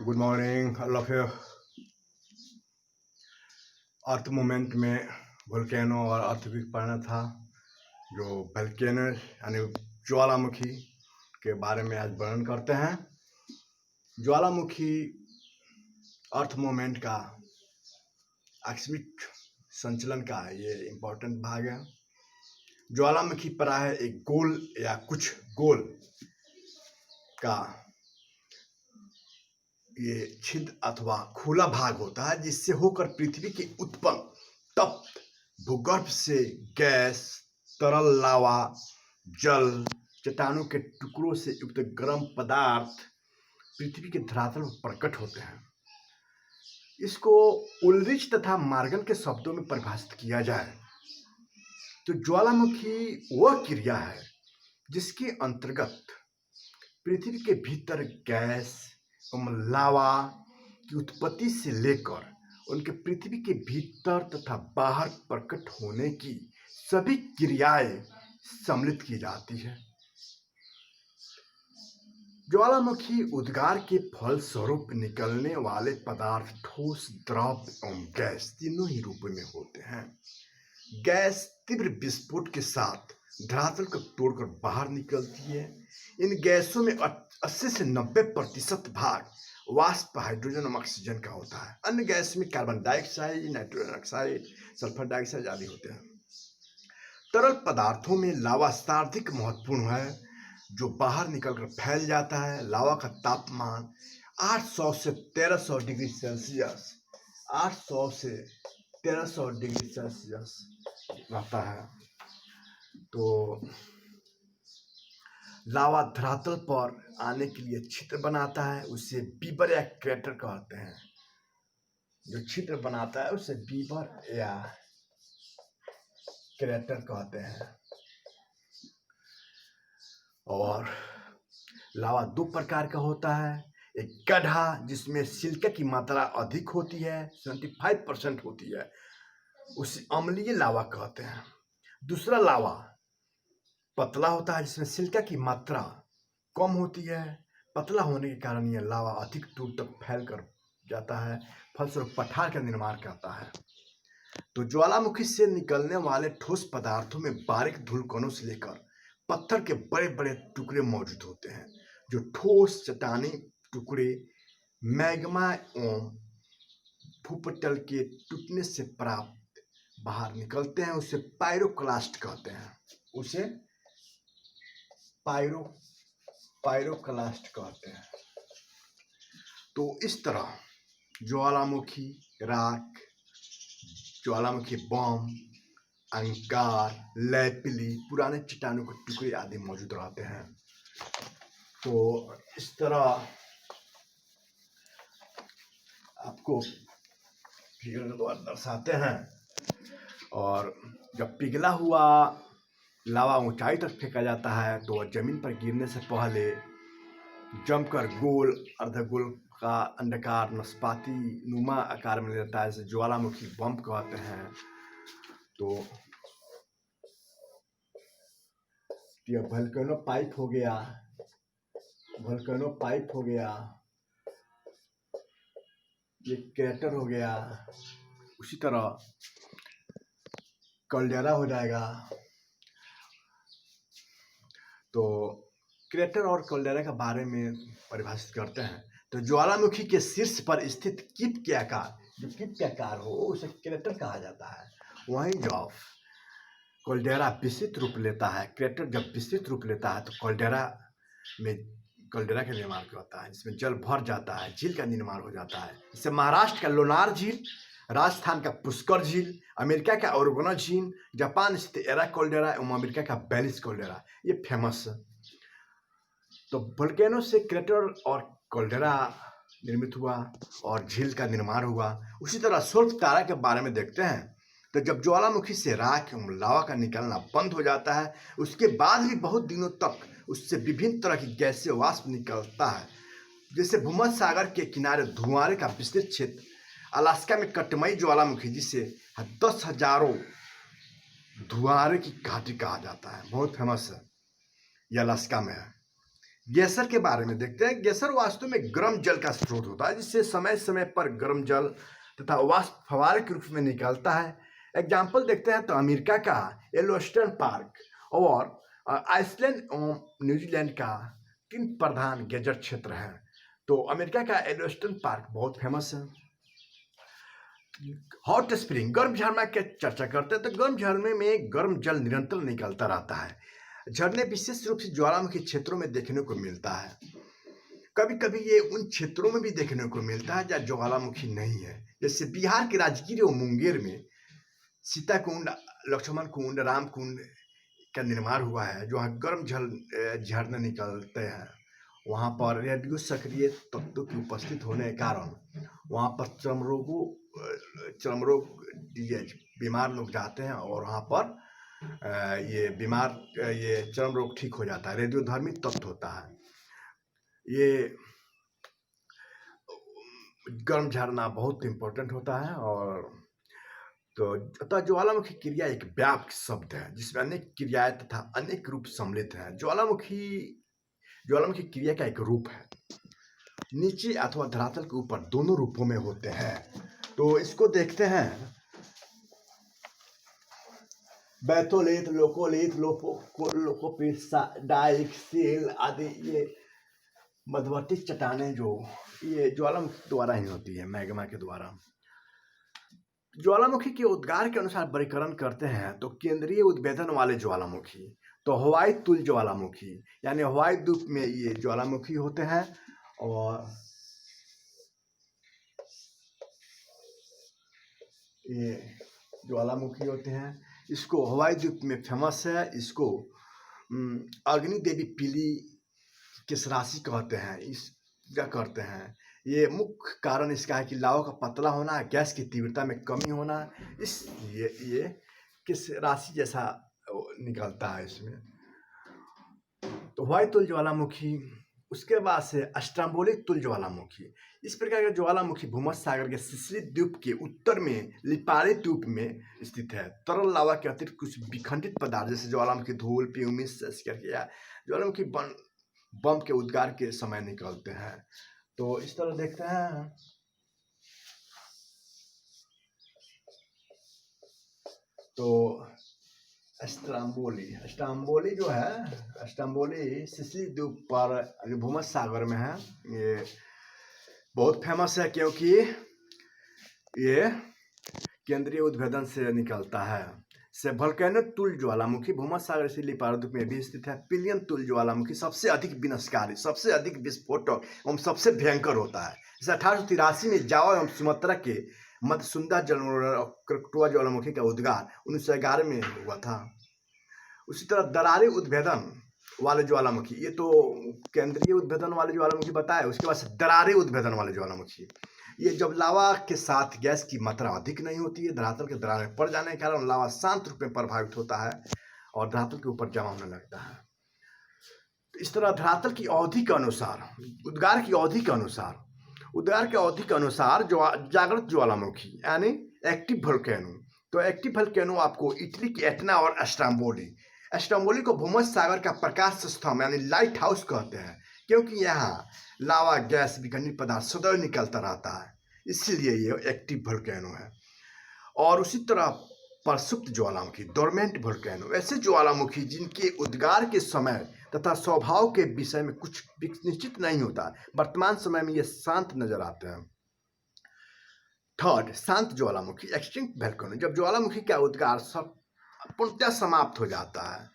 Good morning all of you. Earth movement में volcano और earthquake पढ़ना था। जो वोल्केनो यानी ज्वालामुखी के बारे में आज वर्णन करते हैं। ज्वालामुखी अर्थ मूवमेंट का आकस्मिक संचलन का ये इम्पोर्टेंट भाग है। ज्वालामुखी प्रायः एक गोल या कुछ गोल का ये छिद्र अथवा खुला भाग होता है, जिससे होकर पृथ्वी के उत्पन्न तप्त भूगर्भ से गैस, तरल लावा, जल, चट्टानों के टुकड़ों से युक्त गर्म पदार्थ पृथ्वी के धरातल पर प्रकट होते हैं। इसको उल्रिच तथा मार्गन के शब्दों में परिभाषित किया जाए तो ज्वालामुखी वह क्रिया है जिसके अंतर्गत पृथ्वी के भीतर गैस एवं लावा की उत्पत्ति से लेकर उनके पृथ्वी के भीतर तथा बाहर प्रकट होने की सभी क्रियाएं सम्मिलित की जाती है। ज्वालामुखी उद्गार के फल स्वरूप निकलने वाले पदार्थ ठोस, द्रव एवं गैस तीनों ही रूपों में होते हैं। गैस तीव्र विस्फोट के साथ धरातल को तोड़कर बाहर निकलती है। इन गैसों में 80 से 90% भाग वाष्प हाइड्रोजन और ऑक्सीजन का होता है। अन्य गैस में carbon dioxide, nitrogen oxide, sulphur dioxide आदि होते हैं। तरल पदार्थों में लावा सर्वाधिक महत्वपूर्ण है, जो बाहर निकलकर फैल जाता है। लावा का तापमान 800 से 1300 डिग्री सेल्सियस 800 से 1300 डिग्री सेल्सियस रहता है। तो लावा धरातल पर आने के लिए छिद्र बनाता है, उसे बीबर या क्रेटर कहते हैं। जो छिद्र बनाता है उसे बीबर या क्रेटर कहते हैं। और लावा दो प्रकार का होता है। एक गड्ढा जिसमें सिलिका की मात्रा अधिक होती है, 75% होती है, उसे अम्लीय लावा कहते हैं। दूसरा लावा पतला होता है, जिसमें सिलिका की मात्रा कम होती है। पतला होने के कारण यह लावा अधिक दूर तक फैल कर जाता है, फलस्वरूप पठार का निर्माण करता है। तो ज्वालामुखी से निकलने वाले ठोस पदार्थों में बारीक धूलकणों से लेकर पत्थर के बड़े बड़े टुकड़े मौजूद होते हैं। जो ठोस चट्टानी टुकड़े मैग्मा एवं भूपटल के टूटने से प्राप्त बाहर निकलते हैं, उसे पायरोक्लास्ट कहते हैं। उसे पायरोक्लास्ट कहते हैं। तो इस तरह ज्वालामुखी राख, ज्वालामुखी बम, अंगार, लैपिली, पुराने चट्टानों के टुकड़े आदि मौजूद रहते हैं। तो इस तरह आपको फिगर के द्वारा दर्शाते हैं। और जब पिघला हुआ लावा ऊंचाई तक फेंका जाता है तो जमीन पर गिरने से पहले जमकर गोल, अर्धगोल का अंडाकार नाशपाती नुमा आकार में लेता है, इसे ज्वालामुखी बम कहते हैं। तो यह वोल्केनो पाइप हो गया, ये क्रेटर हो गया। उसी तरह कैल्डेरा हो जाएगा। तो क्रेटर और कैल्डेरा के बारे में परिभाषित करते हैं। तो ज्वालामुखी के शीर्ष पर स्थित कीप के आकार, जो कीप के आकार हो उसे क्रेटर कहा जाता है। वहीं जब कैल्डेरा विस्तृत रूप लेता है, क्रेटर जब विस्तृत रूप लेता है तो कैल्डेरा का निर्माण होता है, जिसमें जल भर जाता है, झील का निर्माण हो जाता है। जैसे महाराष्ट्र का लोनार झील, राजस्थान का पुष्कर झील, अमेरिका का ओरेगोन झील, जापान स्थित एरा कैल्डेरा एवं अमेरिका का बेलिस कैल्डेरा, ये फेमस है। तो वोल्केनो से क्रेटर और कैल्डेरा निर्मित हुआ और झील का निर्माण हुआ। उसी तरह स्वल्प तारा के बारे में देखते हैं। तो जब ज्वालामुखी से राख एवं लावा का निकलना बंद हो जाता है, उसके बाद भी बहुत दिनों तक उससे विभिन्न तरह की गैसीय वाष्प निकलता है। जैसे भूमध्य सागर के किनारे धुआंरे का विस्तृत क्षेत्र, अलास्का में कटमई ज्वालामुखी, जिसे 10,000 धुआंरे की घाटी कहा जाता है, बहुत फेमस है, यह अलास्का में है। ग्लेशियर के बारे में देखते हैं। ग्लेशियर वास्तव में गर्म जल का स्रोत होता है जिससे समय समय पर गर्म जल तथा वाष्प फव्वारे के रूप में निकलता है। एग्जाम्पल देखते हैं तो अमेरिका का येलोस्टोन पार्क और आइसलैंड और न्यूजीलैंड का 3 प्रधान गेजर क्षेत्र हैं। तो अमेरिका का येलोस्टोन पार्क बहुत फेमस है। हॉट स्प्रिंग, गर्म झरना की चर्चा करते हैं तो गर्म झरने में गर्म जल निरंतर निकलता रहता है। झरने विशेष रूप से ज्वालामुखी क्षेत्रों में देखने को मिलता है। कभी कभी ये उन क्षेत्रों में भी देखने को मिलता है जहाँ ज्वालामुखी नहीं है, जैसे बिहार के राजगीर और मुंगेर में सीता कुंड, लक्ष्मण कुंड, राम कुंड का निर्माण हुआ है, जो वहाँ गर्म झरने निकलते हैं। वहाँ पर रेडियो सक्रिय तत्वों की उपस्थित होने के कारण वहाँ पर चर्म रोग बीमार लोग जाते हैं और वहाँ पर ये चर्म रोग ठीक हो जाता है। रेडियोधर्मी तत्व होता है। ये गर्म झरना बहुत इम्पोर्टेंट होता है। और तो अतः ज्वालामुखी क्रिया एक व्यापक शब्द है जिसमें अनेक क्रियाएं तथा अनेक रूप सम्मिलित हैं। ज्वालामुखी क्रिया का एक रूप है, नीचे अथवा धरातल के ऊपर दोनों रूपों में होते हैं। तो इसको देखते हैं। बैथोलिथ, लोकोलिथ, लोकोपिट, डाइक, सील आदि ये मध्यवर्ती चट्टानें जो ये ज्वालामुखी द्वारा ही होती है, मैग्मा के द्वारा। ज्वालामुखी के उद्गार के अनुसार वर्गीकरण करते हैं तो केंद्रीय उद्भेदन वाले ज्वालामुखी, तो हवाई तुल ज्वालामुखी यानी हवाई द्वीप में ये ज्वालामुखी होते हैं। और ये ज्वालामुखी होते हैं। इसको हवाई द्वीप में फेमस है। इसको अग्नि देवी पीली किस राशि कहते हैं, इस क्या करते हैं। ये मुख्य कारण इसका है कि लावा का पतला होना, गैस की तीव्रता में कमी होना, इसलिए ये किस राशि जैसा निकलता है इसमें। तो हवाई तुल ज्वालामुखी, उसके बाद से अस्ट्रोम्बोलिक तुल ज्वालामुखी। इस प्रकार का ज्वालामुखी भूमध्य सागर के सिसिली द्वीप के उत्तर में लिपारी द्वीप में स्थित है। तरल लावा के अतिरिक्त कुछ विखंडित पदार्थ जैसे ज्वालामुखी धूल, प्यूमिस या ज्वालामुखी बम के उद्गार के समय निकलते हैं। तो इस तरह देखते हैं। तो अस्ट्रोम्बोली जो है, अस्ट्रोम्बोली सिसिली द्वीप पर भूमध्य सागर में है। ये बहुत फेमस है क्योंकि ये केंद्रीय उद्भेदन से निकलता है। से वोल्केनो तुल ज्वालामुखी भूमध्य सागर से लिपारी द्वीप में भी स्थित है। पिलियन तुल ज्वालामुखी सबसे अधिक विनाशकारी, सबसे अधिक विस्फोटक एवं सबसे भयंकर होता है। इसे 1883 में जावा एवं सुमात्रा के मध्य सुंदर क्रकटोआ ज्वालामुखी का उद्गार 1911 में हुआ था। उसी तरह दरारे उद्भेदन वाले ज्वालामुखी, ये तो केंद्रीय उद्भेदन वाले ज्वालामुखी बताए। उसके बाद से दरारे उद्भेदन वाले ज्वालामुखी, ये जब लावा के साथ गैस की मात्रा अधिक नहीं होती है, धरातल के दरार में पड़ जाने के कारण लावा शांत रूप में प्रभावित होता है और धरातल के ऊपर जमा होने लगता है। तो इस तरह धरातल की अवधि के अनुसार, उद्गार की अवधि के अनुसार जो जागृत ज्वालामुखी यानी एक्टिव वोल्केनो, तो एक्टिव वोल्केनो आपको इटली की एटना और अस्ट्रोम्बोली को भूमध्य सागर का प्रकाश स्तंभ यानी लाइट हाउस कहते हैं, क्योंकि यहाँ लावा, गैस, विखंडित पदार्थ सदैव निकलता रहता है, इसलिए ये एक्टिव वोल्केनो है। और उसी तरह प्रसुप्त ज्वालामुखी, डोरमेंट वोल्केनो, ऐसे ज्वालामुखी जिनके उद्गार के समय तथा स्वभाव के विषय में कुछ निश्चित नहीं होता, वर्तमान समय में ये शांत नजर आते हैं। थर्ड, शांत ज्वालामुखी, एक्सटिंक्ट वोल्केनो, जब ज्वालामुखी का उद्गार पूर्णतः समाप्त हो जाता है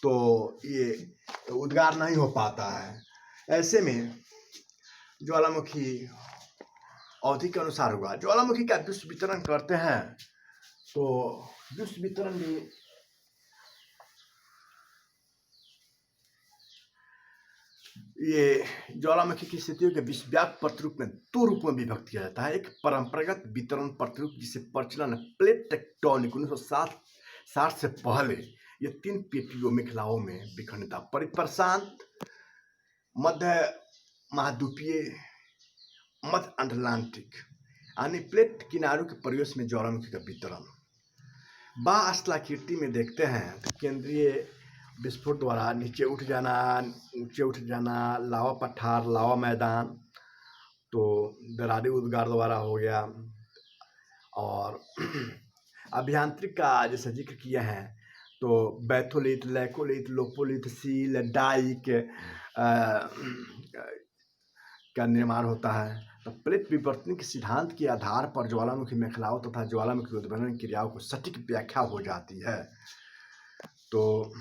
तो ये उद्गार नहीं हो पाता है। ऐसे में ज्वालामुखी अवधि के अनुसार होगा। ज्वालामुखी का विश्व वितरण करते हैं तो विश्व वितरण में ये ज्वालामुखी की स्थितियों के विश्वव्यापी प्रतिरूप में 2 रूप में विभक्त किया जाता है। एक परंपरागत वितरण प्रतिरूप जिसे प्रचलन प्लेट टेक्टोनिक 1960 से पहले ये 3 पेटियों मिथिलाओं में विखंडता, परिप्रशांत, मध्य महाद्वीपीय, मध्य अटलांटिक यानी प्लेट किनारों के परिवेश में ज्वालामुखी का वितरण। बाह्य स्थलाकृति में देखते हैं तो केंद्रीय विस्फोट द्वारा नीचे उठ जाना, लावा पठार, लावा मैदान, तो दरारी उद्गार द्वारा हो गया। और अभियांत्रिक का जैसे जिक्र किया है तो batholith, laccolith, lopolith, sill, dike का निर्माण होता है। तो प्लेट विवर्तन के सिद्धांत के आधार पर ज्वालामुखी मेखलाओं तथा ज्वालामुखी उद्वलन क्रियाओं को सटीक व्याख्या हो जाती है। तो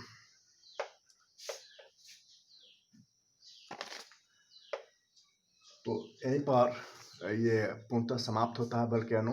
यहीं पर ये पूर्णतः समाप्त होता है वोल्केनो।